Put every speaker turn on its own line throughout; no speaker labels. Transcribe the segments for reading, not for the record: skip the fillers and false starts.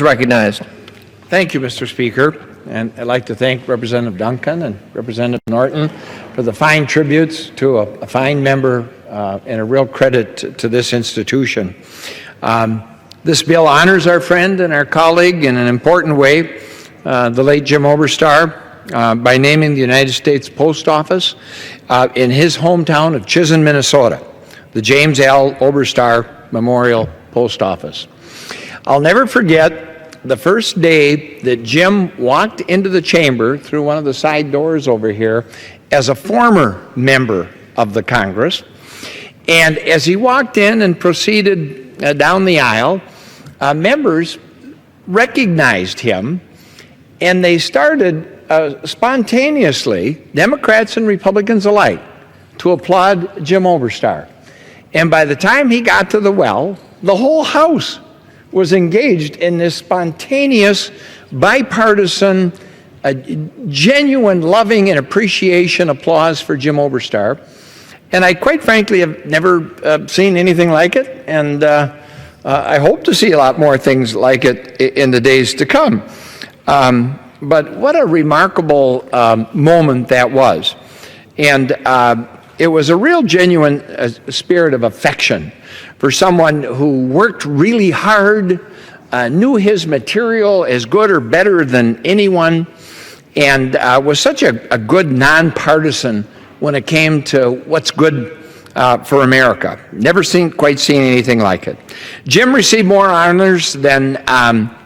Recognized.
Thank you, Mr. Speaker. And I'd like to thank Representative Duncan and Representative Norton for the fine tributes to a fine member and a real credit to this institution. This bill honors our friend and our colleague in an important way, the late Jim Oberstar, by naming the United States Post Office in his hometown of Chisholm, Minnesota, the James L. Oberstar Memorial Post Office. I'll never forget the first day that Jim walked into the chamber through one of the side doors over here as a former member of the Congress. And as he walked in and proceeded down the aisle, members recognized him, and they started spontaneously, Democrats and Republicans alike, to applaud Jim Oberstar. And by the time he got to the well, the whole House was engaged in this spontaneous, bipartisan, genuine loving and appreciation applause for Jim Oberstar. And I quite frankly have never seen anything like it, and I hope to see a lot more things like it in the days to come. But what a remarkable moment that was. And it was a real genuine spirit of affection for someone who worked really hard, knew his material as good or better than anyone, and was such a good nonpartisan when it came to what's good for America. Never quite seen anything like it. Jim received more honors than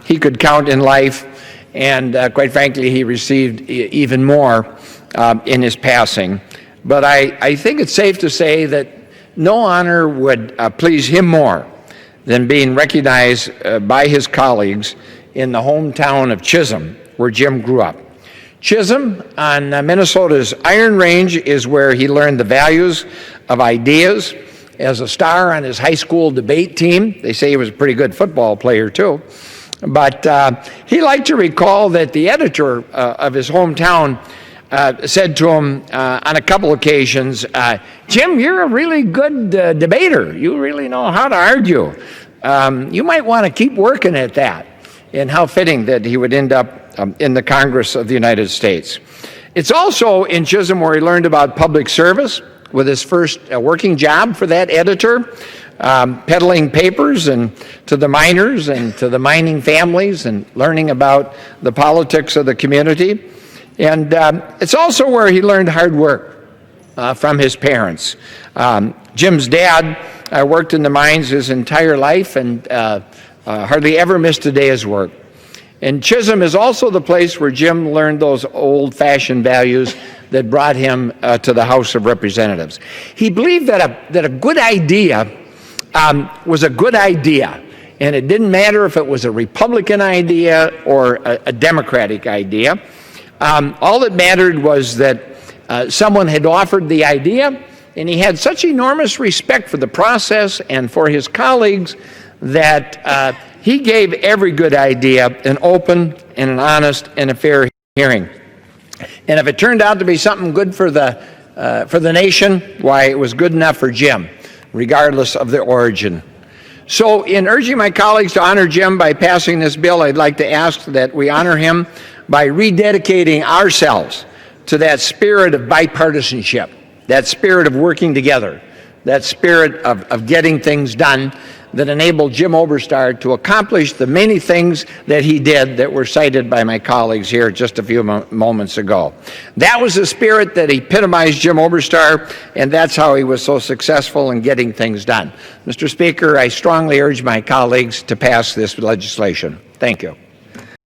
he could count in life, and quite frankly, he received even more in his passing. But I think it's safe to say that no honor would please him more than being recognized by his colleagues in the hometown of Chisholm, where Jim grew up. Chisholm, on Minnesota's Iron Range, is where he learned the values of ideas. As a star on his high school debate team, they say he was a pretty good football player too. But he liked to recall that the editor of his hometown said to him on a couple occasions, Jim, you're a really good debater. You really know how to argue. You might want to keep working at that. And how fitting that he would end up in the Congress of the United States. It's also in Chisholm where he learned about public service with his first working job for that editor, peddling papers and to the miners and to the mining families and learning about the politics of the community. And it's also where he learned hard work from his parents. Jim's dad worked in the mines his entire life and hardly ever missed a day's work. And Chisholm is also the place where Jim learned those old-fashioned values that brought him to the House of Representatives. He believed that a good idea was a good idea, and it didn't matter if it was a Republican idea or a Democratic idea. All that mattered was that someone had offered the idea, and he had such enormous respect for the process and for his colleagues that he gave every good idea an open and an honest and a fair hearing. And if it turned out to be something good for the nation, why, it was good enough for Jim, regardless of the origin. So in urging my colleagues to honor Jim by passing this bill, I'd like to ask that we honor him by rededicating ourselves to that spirit of bipartisanship, that spirit of working together, that spirit of getting things done that enabled Jim Oberstar to accomplish the many things that he did that were cited by my colleagues here just a few moments ago. That was the spirit that epitomized Jim Oberstar, and that's how he was so successful in getting things done. Mr. Speaker, I strongly urge my colleagues to pass this legislation. Thank you.